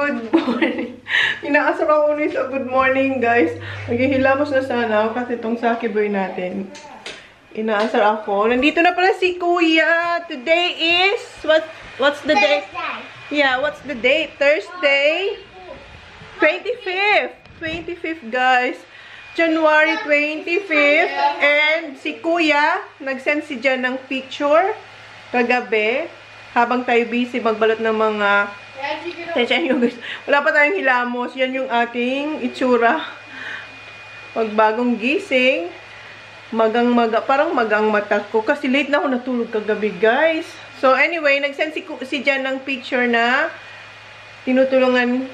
Good morning. Inaasar ako ulit sa good morning, guys. Maghihilamos na sana ako kasi itong Saki Boy natin. Inaasar ako. Nandito na pala si Kuya. Today is... What's the date? Yeah, what's the date? Thursday? 25th. 25th, guys. January 25th. And si Kuya, nag-send si Jan ng picture kagabi. Habang tayo busy magbalot ng mga... Wala pa tayong hilamos. Yan yung ating itsura. Pagbagong gising. Parang magang mata ko. Kasi late na ako natulog kagabi, guys. So, anyway, nag-send si Jan ng picture na tinutulungan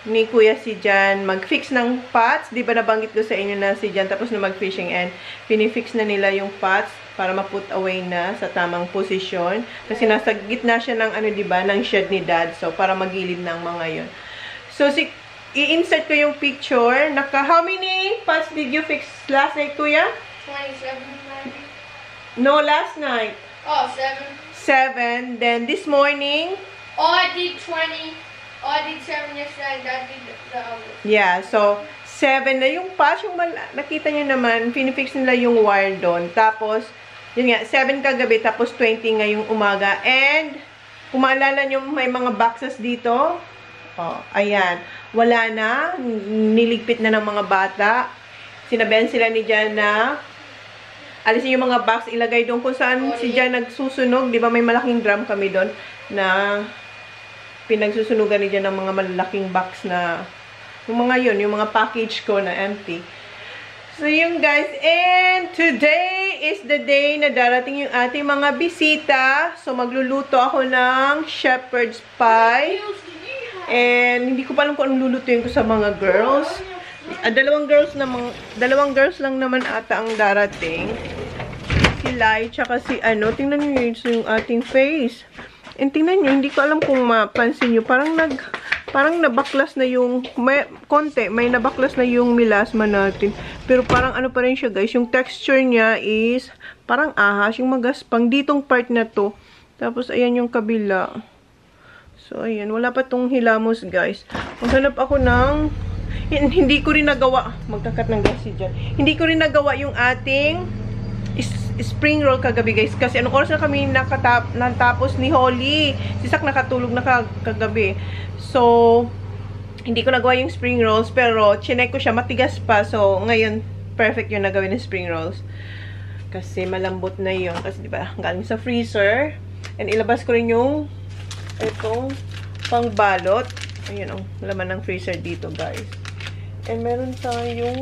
ni Kuya si Jan mag-fix ng pots. Di ba nabanggit ko sa inyo na si Jan tapos na mag-fishing and pinifix na nila yung pots para ma-put away na sa tamang posisyon. Kasi nasa gitna siya ng di ba, ng shed ni Dad. So, para magilid ng mga yon. So, i-insert ko yung picture. How many pots did you fix last night, Kuya? 27. No, last night. Oh, 7. 7. Then, this morning. Oh, I did 20. Oh, I did 7 yesterday. That did the other. Yeah, so 7 na yung patch. Yung nakita nyo naman, pinifix nila yung wire doon. Tapos, yun nga, 7 kagabi, tapos 20 ngayong umaga. And, kung maalala nyo, may mga boxes dito. Oh, ayan. Wala na. Niligpit na ng mga bata. Sinabihan sila ni Jan na alisin yung mga box, ilagay doon kung saan si Jan nagsusunog. Di ba may malaking drum kami doon na pinagsusunugan ni Jan ng mga malalaking box na yung mga package ko na empty. So, yun guys. And today is the day na darating yung ating mga bisita. So, magluluto ako ng shepherd's pie. And hindi ko pa alam kung anong lulutuin ko sa mga girls. Dalawang girls lang naman ata ang darating. Si Lai, tsaka si tingnan nyo yung ating face. And tingnan nyo, hindi ko alam kung mapansin nyo, parang nabaklas na yung, may nabaklas na yung milasma natin. Pero parang pa rin siya, guys. Yung texture niya is, parang ahas, yung magaspang. Ditong part na to. Tapos, ayan yung kabila. So, ayan. Wala pa tong hilamos, guys. Maghanap ako ng, hindi ko rin nagawa, magkakat ng gas dyan. Hindi ko rin nagawa yung ating spring roll kagabi, guys. Kasi anong oras na kami natapos ni Holly. Si Sak nakatulog na kagabi. So, hindi ko nagawa yung spring rolls. Pero, chinek ko siya. Matigas pa. So, ngayon, perfect yung nagawin ng spring rolls. Kasi malambot na yun. Kasi, diba, galing sa freezer. And ilabas ko rin yung itong pangbalot. Ayan, ang laman ng freezer dito, guys. And meron tayong...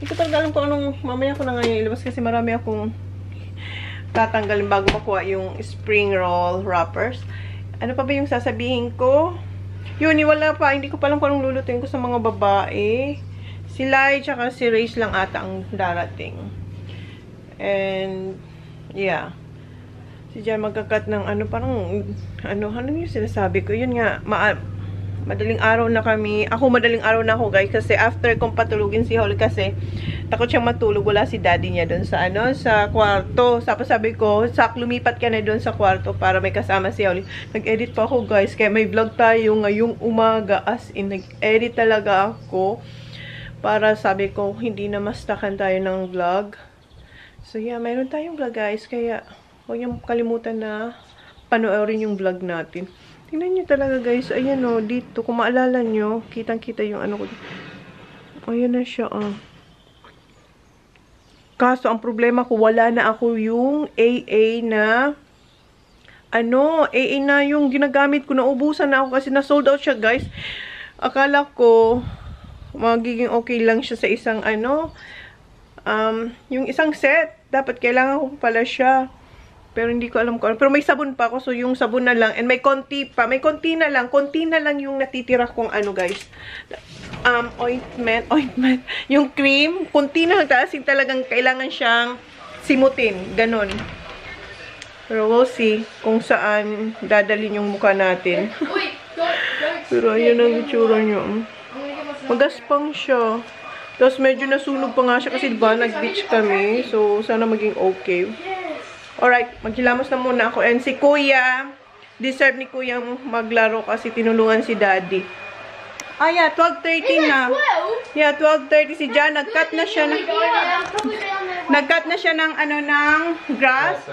Hindi ko talaga alam kung anong mamaya ko na ngayon ilabas kasi marami akong tatanggalin bago makuha yung spring roll wrappers. Ano pa ba yung sasabihin ko? Yun, wala pa. Hindi ko pa alam kung anong lulutuin ko sa mga babae. Si Lai tsaka si Race lang ata ang darating. And, yeah. Si Jan magkakat ng parang, ano yung sinasabi ko? Yun nga, madaling araw na kami. Ako, madaling araw na ako, guys. Kasi after kong patulugin si Holly kasi takot siyang matulog. Wala si daddy niya doon sa, sa kwarto. Tapos sabi ko, Sak, lumipat ka na doon sa kwarto para may kasama si Holly. Nag-edit pa ako, guys. Kaya may vlog tayo ngayong umaga. As in, nag-edit talaga ako. Para sabi ko, hindi na mastakan tayo ng vlog. So, yeah, mayroon tayong vlog, guys. Kaya, huwag niyong kalimutan na panoorin yung vlog natin. Tingnan nyo talaga, guys. Ayan, dito. Kung maalala nyo, kitang-kita yung ko. Ayan na siya, Kaso, ang problema ko, wala na ako yung AA na, AA na yung ginagamit ko. Naubusan na ako kasi na-sold out siya, guys. Akala ko, magiging okay lang siya sa isang, yung isang set. Dapat kailangan ko pala siya. Pero hindi ko alam kung ano. Pero may sabon pa ako. So, yung sabon na lang. And may konti pa. May konti na lang. Konti na lang yung natitira kong guys. Ointment. Yung cream. Konti na lang. Kasi talagang kailangan siyang simutin. Ganon. Pero we'll see kung saan dadalhin yung mukha natin. Pero ayun ang itsura nyo. Magaspang siya. Tapos medyo nasunog pa nga siya kasi diba nag-beach kami. So, sana maging okay. Alright, maghilamos na muna ako. And si Kuya, deserve ni Kuya maglaro kasi tinulungan si Daddy. Ah, yeah, 12:30 na. Yeah, 12:30 si Jan. Nag-cut na siya ng ano ng grass.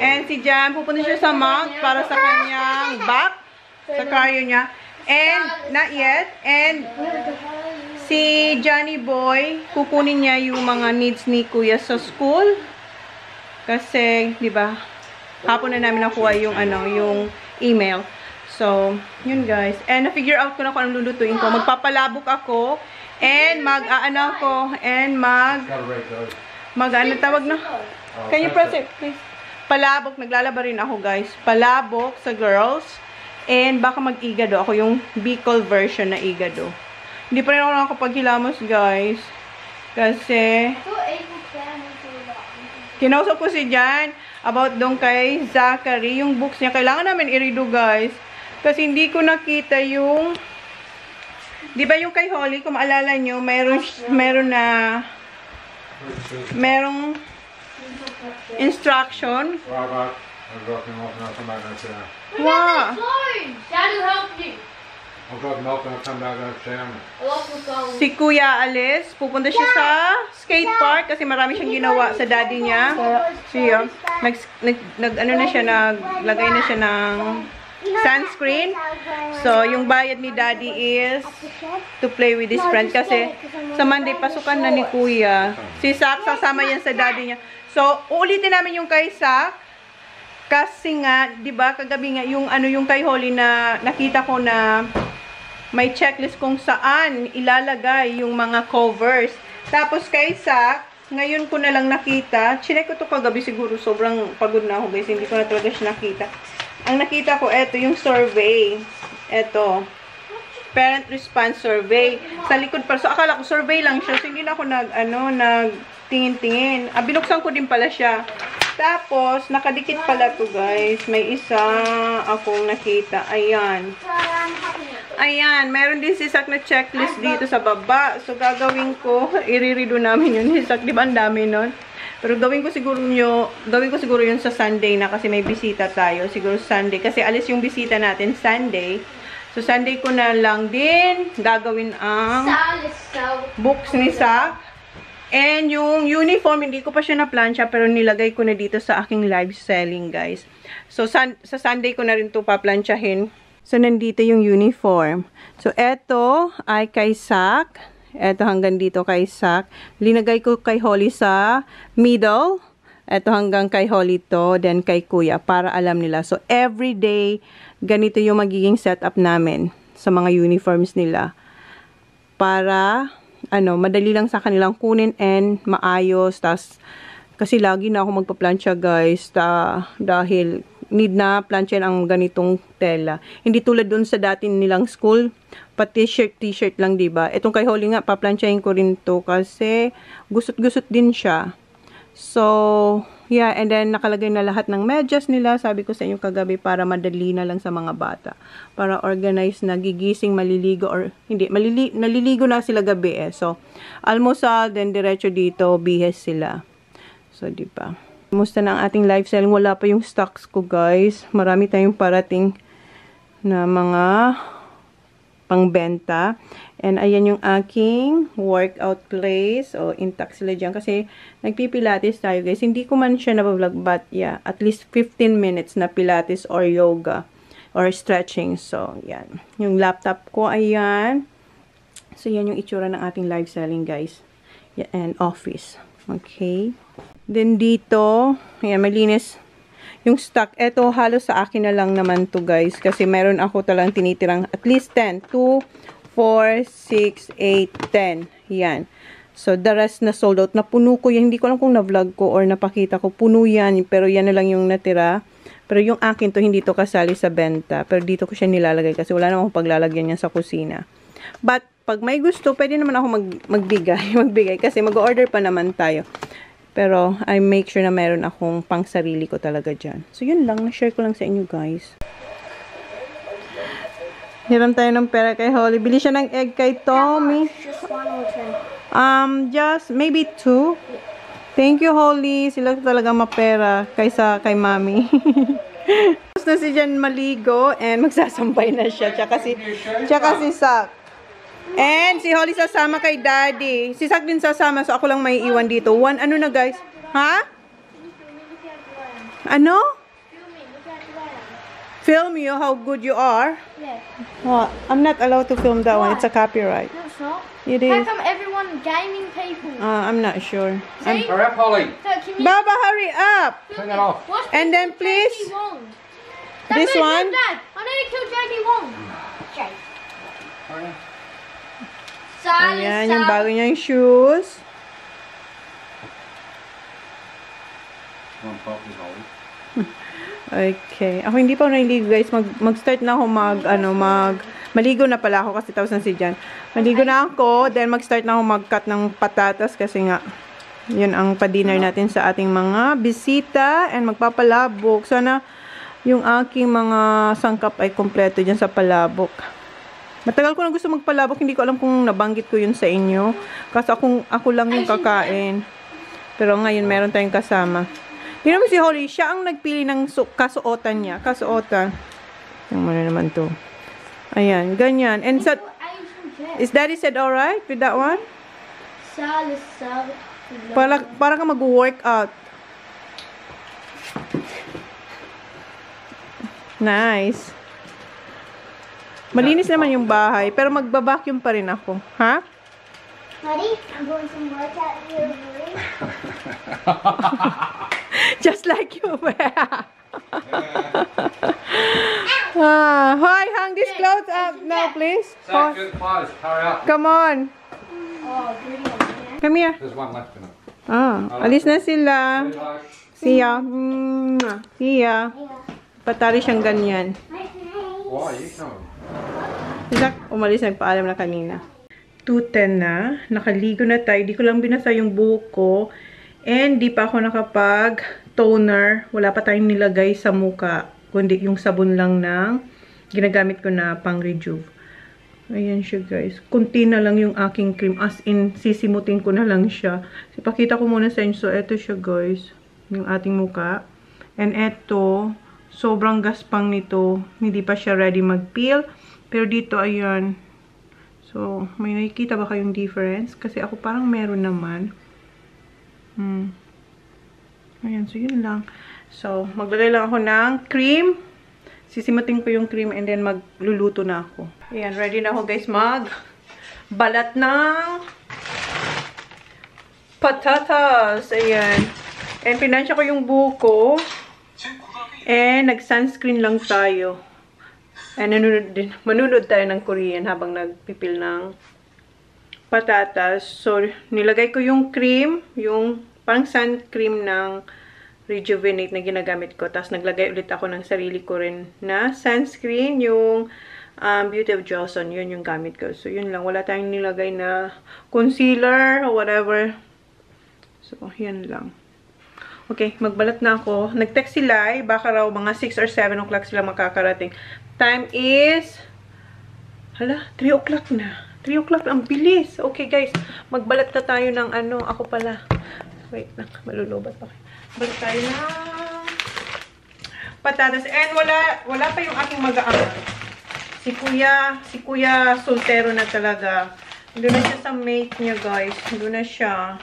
And si Jan pupunta siya sa mount para sa kanyang back, sa cardio niya. And not yet. And si Johnny Boy, kukunin niya yung mga needs ni Kuya sa school. Kasi, 'di ba? Hapon na namin nakuha yung yung email. So, yun guys. And na-figure out ko na kung anong lulutuin ko. Magpapalabok ako and ano tawag na? Can you press it, please? Palabok, naglalaba rin ako guys. Palabok sa girls. And baka mag-igado ako, yung Bicol version na igado. Hindi pa rin ako nakapaghilamos guys. Kasi kinausap ko si Jan about dong kay Zachary. Yung books niya, kailangan namin i-redo guys. Kasi hindi ko nakita yung, di ba yung kay Holly, kung maalala nyo, merong instruction. Wow. Dad will help you. Si Kuya Alice, pupunta siya sa skate park kasi marami siyang ginawa sa daddy niya. Siya, naglagay na siya ng sunscreen. So, yung bayad ni daddy is to play with his friend kasi sa Monday pasukan na ni Kuya. Si Sak, sasama yan sa daddy niya. So, uulitin namin yung kay Sak kasi nga, 'di ba, kagabi nga yung yung kay Holly na nakita ko na may checklist kung saan ilalagay yung mga covers. Tapos kay Sak, ngayon ko na lang nakita. Chinek ko to kagabi, siguro sobrang pagod na ako guys. Hindi ko na talaga siya nakita. Ang nakita ko, eto yung survey. Eto. Parent response survey. Sa likod pa. So, akala ko survey lang siya. So, hindi na ako nagtingin-tingin. Binuksan ko din pala siya. Tapos, nakadikit pala to guys. May isa akong nakita. Ayan. Ayan. Meron din si Sak na checklist dito sa baba. So, gagawin ko. I-redo namin yun. Si Sak, di ba ang dami nun? Pero gawin ko siguro yun sa Sunday na kasi may bisita tayo. Siguro Sunday. Kasi alis yung bisita natin Sunday. So, Sunday ko na lang din gagawin ang books ni Sak. And yung uniform, hindi ko pa siya na-plancha pero nilagay ko na dito sa aking live selling, guys. So, sa Sunday ko na rin ito paplansyahin. So, nandito yung uniform. So, eto ay kay Sak. Eto hanggang dito kay Sak. Linagay ko kay Holly sa middle. Eto hanggang kay Holly to. Then kay Kuya. Para alam nila. So, every day, ganito yung magiging setup namin sa mga uniforms nila. Para madali lang sa kanilang kunin and maayos. Kasi lagi na ako magpa-plancha guys. Dahil need na planchain ang ganitong tela. Hindi tulad dun sa dati nilang school. T-shirt lang, diba? Itong kay Holly nga, paplansyahin ko rin to kasi gusot-gusot din siya. So, yeah, and then nakalagay na lahat ng medyas nila. Sabi ko sa inyo kagabi para madali na lang sa mga bata. Para organize na, gigising, maliligo, or hindi, naliligo na sila gabi eh. So, almusal, then diretso dito, bihes sila. So, diba? Kumusta na ang ating live selling? Wala pa yung stocks ko, guys. Marami tayong parating na mga pangbenta. And ayan yung aking workout place. O, intact sila dyan. Kasi nagpipilates tayo, guys. Hindi ko man siya nabablog, but yeah, at least 15 minutes na pilates or yoga or stretching. So, yan. Yung laptop ko, ayan. So, yan yung itsura ng ating live selling, guys. Yeah, and office. Okay. Then, dito, ayan, malinis yung stock. Eto, halos sa akin na lang naman to guys. Kasi meron ako talang tinitirang at least 10. 2, 4, 6, 8, 10. Yan. So, the rest na sold out. Napuno ko yan. Hindi ko alam kung na-vlog ko or napakita ko. Puno yan. Pero yan na lang yung natira. Pero yung akin to, hindi to kasali sa benta. Pero dito ko siya nilalagay. Kasi wala naman akong paglalagyan yan sa kusina. But, pag may gusto, pwede naman ako magbigay. Kasi mag-order pa naman tayo. Pero, I make sure na meron akong pang sarili ko talaga dyan. So, yun lang. Na-share ko lang sa inyo, guys. Hiram tayo ng pera kay Holly. Bili siya ng egg kay Tommy. Just maybe 2. Thank you, Holly. Sila talaga mapera kaysa kay Mami. na si Jan maligo and magsasampay na siya. Tsaka si Sak. And si Holly sasama kay Daddy. Si Sak din sasama, so ako lang may iwan dito. Ano na guys? Ha? Ano? Film you how good you are? Yes. Well, I'm not allowed to film that one. It's a copyright. No, it's not. It How is. come everyone gaming people? I'm not sure. See? Hurry up, Holly. So can you Baba, hurry up! Turn it off. watch And then please, Jackie Wong. this Dad, one? Dad, I need to kill Jackie Wong. Okay. Hurry. Ayan, yung bago niyang shoes. Come on, focus, Holly. Okay. Ako hindi pa ako naliligo, guys. Mag-start na ako maligo na pala ako kasi tapos na si Jan. Maligo na ako, then mag-start na ako mag-cut ng patatas kasi nga, yun ang pa-dinner natin sa ating mga bisita and magpapalabok. Sana yung aking mga sangkap ay kompleto dyan sa palabok. Matagal ko na gusto magpalabok, hindi ko alam kung nabanggit ko yun sa inyo. Kasi ako lang yung kakain. Pero ngayon meron tayong kasama. Tingnan mo si Holly, siya ang nagpili ng kasuotan niya. Kasuotan. Yung ano naman to. Ayan, ganyan. And sa, is Daddy said alright with that one? Para ka mag-workout. Nice. Malinis naman yung bahay, pero magbabacuum pa rin ako. Ha? Buddy, I'm going to work out in your room. Just like you. Hoy, hang these clothes up now, please. Zach, good clothes. Hurry up. Come on. Oh, goody. Come here. There's one left in it. Alis na sila. Say hi. See ya. See ya. Patari siyang ganyan. Why are you coming? Zach, umalis, nagpaalam na kanina. 2:10 na. Nakaligo na tayo. Di ko lang binasa yung buhok ko. And di pa ako nakapag-toner. Wala pa tayong nilagay sa muka. Kundi yung sabon lang ng ginagamit ko na pang-rejuve. Ayan siya guys. Kunti na lang yung aking cream. As in, sisimutin ko na lang siya. Ipakita ko muna sa inyo. So, eto siya guys. Yung ating muka. And eto, sobrang gaspang nito. Hindi pa siya ready mag-peel. Pero dito, ayan. So, may nakikita ba kayong difference? Kasi ako parang meron naman. Ayan, so yun lang. So, maglagay lang ako ng cream. Sisimutin ko yung cream and then magluluto na ako. Ayan, ready na ako guys balat ng patatas. Ayan. And pinansya ko yung buko. And nag-sunscreen lang tayo. And manunod tayo ng Korean habang nagpipil ng patatas. So, nilagay ko yung cream, yung pang sun cream ng Rejuvenate na ginagamit ko. Tapos, naglagay ulit ako ng sarili ko rin na sunscreen, yung Beauty of Johnson. Yun yung gamit ko. So, yun lang. Wala tayong nilagay na concealer or whatever. So, yan lang. Okay, magbalat na ako. Nag-text sila, baka raw mga 6 or 7 o'clock sila makakarating. Time is, 3 o'clock na. 3 o'clock, ang bilis. Okay guys, magbalat na tayo ng ako pala. Wait lang, malulubat pa. Balat tayo ng patatas. And wala pa yung aking mag-aamang. Si kuya soltero na talaga. Doon na siya sa mate niya guys. Doon na siya.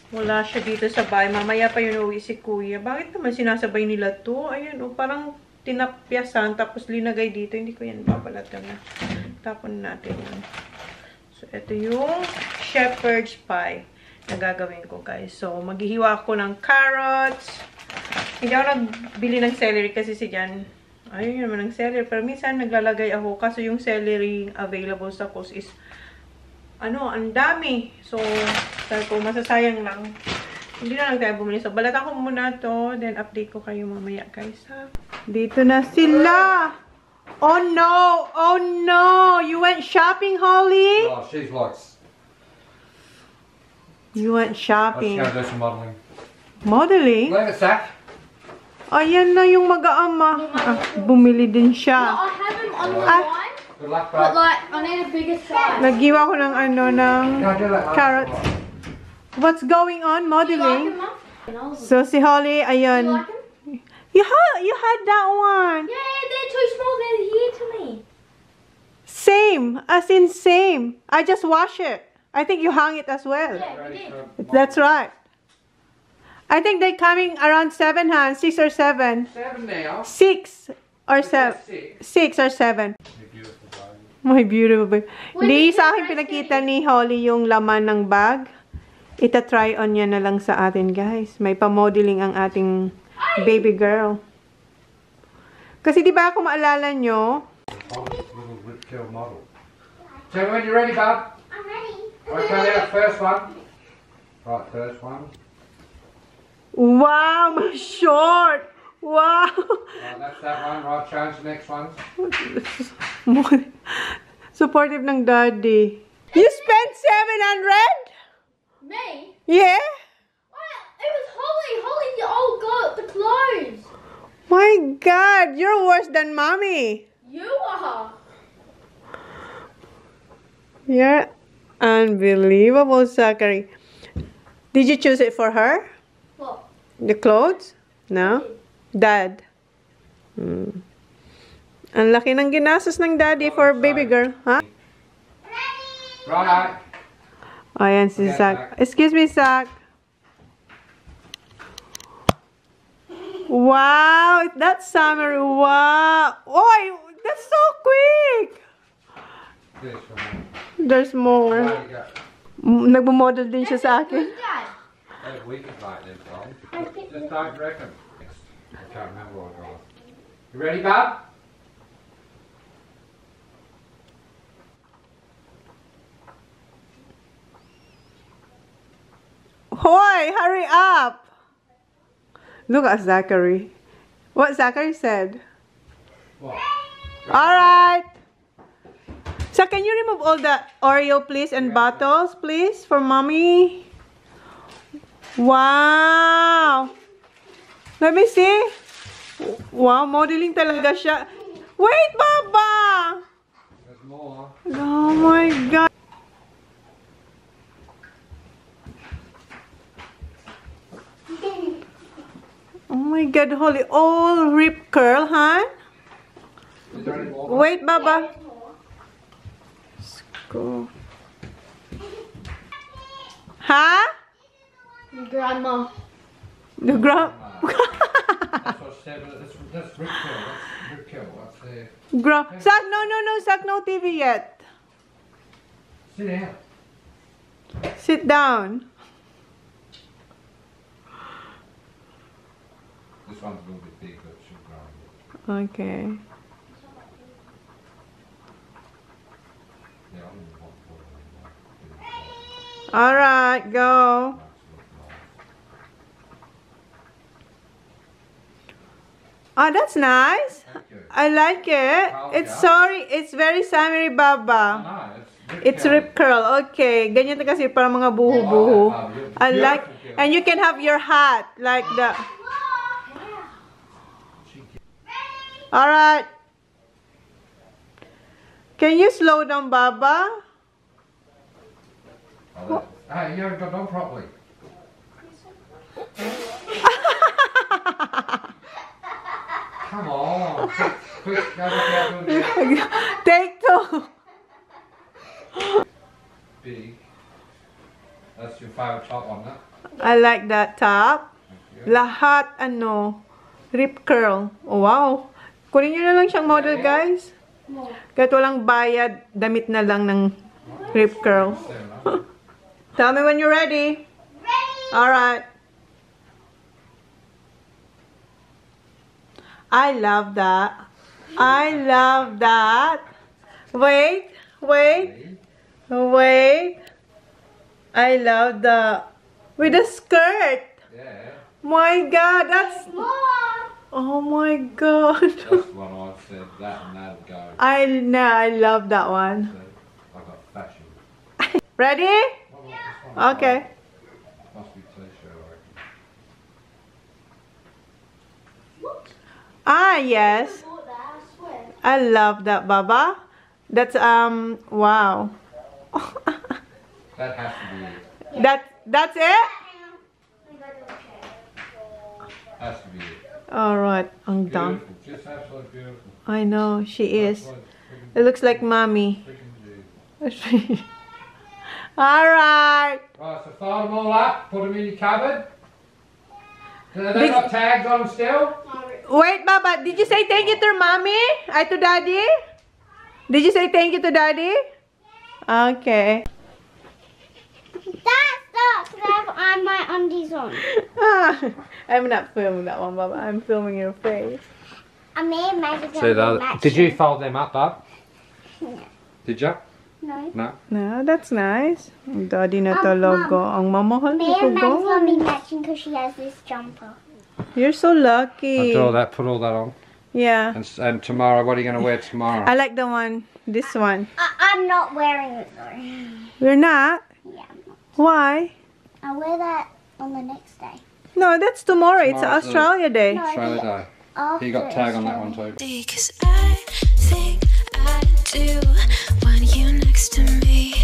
Wala siya dito sa bahay. Mamaya pa yun uwi si kuya. Bakit naman sinasabay nila to? Ayan parang tinapyasan tapos linagay dito. Hindi ko yan babalatan na. Tapon natin yan. So, ito yung shepherd's pie na gagawin ko guys. So, maghihiwa ako ng carrots. Hindi ako nagbili ng celery kasi si Jan. Ayun naman ng celery. Pero minsan naglalagay ako. Kaso yung celery available sa Coast is ang dami. So, sabi ko, masasayang lang. Hindi na lang tayo bumili. So, balatan ko muna to. Then, update ko kayo mamaya, guys. Ha? Dito na sila! Oh, no! Oh, no! You went shopping, Holly? Oh, she's like... You went shopping. Let's go do some modeling. Modeling? Leave it, Zach. Ayan na yung mag-aama. Bumili din No, siya. I have them on the line, Good luck, but bro. like, I need a bigger size. Naggiwa ko ng ng Can I do that? carrots. What's going on? You like Modeling? them, Mum? So, si Holly, You ayun. like them? You had that one. Yeah, they're too small. They're here to me. Same. As in same. I just wash it. I think you hung it as well. Yeah, we Ready did. for That's right. I think they're coming around 7, huh? 6 or 7. 7 now. 6 or 7. Six. 6 or 7. You're beautiful, baby. My beautiful baby. When Di did sa you akin guys pinakita ni Holly yung laman ng bag. Ita-try on niya na lang sa atin, guys. May pa-modeling ang ating baby girl. Kasi di ba kung maalala nyo, Little Rip Curl model. So when you're ready, bud. I'm ready. Okay, now first one. Right, first one. wow, my short! Wow! Right, that's that one. Right, change the next one. Supportive ng daddy. You spent 700? Me? Yeah? What? It was Holly. Holly, the old got the clothes. My God, you're worse than mommy. You are. You're unbelievable, Zachary. Did you choose it for her? What? The clothes? No? Dad. Hmm. Ang laki ng ginastos ng daddy for baby girl. Ha? Right, Ayan si Okay, Zach. Zach. Excuse me, Zach. Wow! That's summer. Wow! Oy! That's so quick! this one. There's more. There you go. Nagmo-model din siya sa akin. Dad. Hey, we can fight them, Tom. I think Just don't reckon. I can't remember what it was. You ready, bud? Hoy! Hurry up! Look at Zachary. What Zachary said. What? Alright! So, can you remove all the Oreo, please, and bottles, please, for mommy? Wow! Let me see. Wow, modeling talaga siya. Wait, Baba! There's more. Oh my God. Oh my God, Holly. All rip curl, huh? Is there any more? Wait, Baba. Go. Huh? Grandma. The ground. That's what I said, but that's Rip Curl. That's Rip Curl. That's there. Ground. Zach, no, Zach, no TV yet. Sit down. Sit down. This one's a little bit big, but it should grow. Okay. Yeah, I don't want to All right, go. Oh, that's nice. Thank you. I like it. It's sorry. It's very summery, Baba. No, It's rip curl. Okay. Ganyan to kasi para mga buho-buho. I like, and you can have your hat like that. Alright. Can you slow down, Baba? Hey, you haven't got on properly. Come on. Quick, go back out to the Take 2. big. That's your favourite top on that. I like that top. Thank you. Lahat, ano, rip curl. Oh, wow. Kunin nyo na lang siyang model, guys. Kahit walang bayad, damit na lang ng rip curl. Seven, huh? Tell me when you're ready. Alright. I love that. I love that. Wait. I love the with the skirt. Yeah. My God, that's oh my God. That's the one I said that and that'll go. I love that one. So, I got fashion. Ready? What about this one? Okay. Must be t-shirt, I reckon. Ah, yes. I love that, Baba. That's wow. That has to be it. That's it? Has to be it. Alright, ang dam. Beautiful. Just absolutely beautiful. I know, she is. That's It looks like mommy. freaking Jesus. Alright. Right, so fold them all up, put them in your cupboard. They got tags on them still? Wait, Baba, did you say thank you to mommy? Ay, to daddy? Did you say thank you to daddy? Okay. That sucks. I have my undies on. I'm not filming that one, Baba. I'm filming your face. I made magic. Did you fold them up, Bub? No. Did you? No. No. No, that's nice. Ang daddy na talaga. Ang mamahal Me nito, and Mag's gonna be guys. matching because she has this jumper. You're so lucky. After all that, put all that on. Yeah. And tomorrow, what are you going to wear tomorrow? I like the one, this one. I'm not wearing it though. You're not? Yeah, I'm not. Why? I'll wear that on the next day. No, that's tomorrow. It's Tomorrow's the- Australia Day. No, Australia Day. after You got tag on that Australia. one too. Because I think I do want you next to me.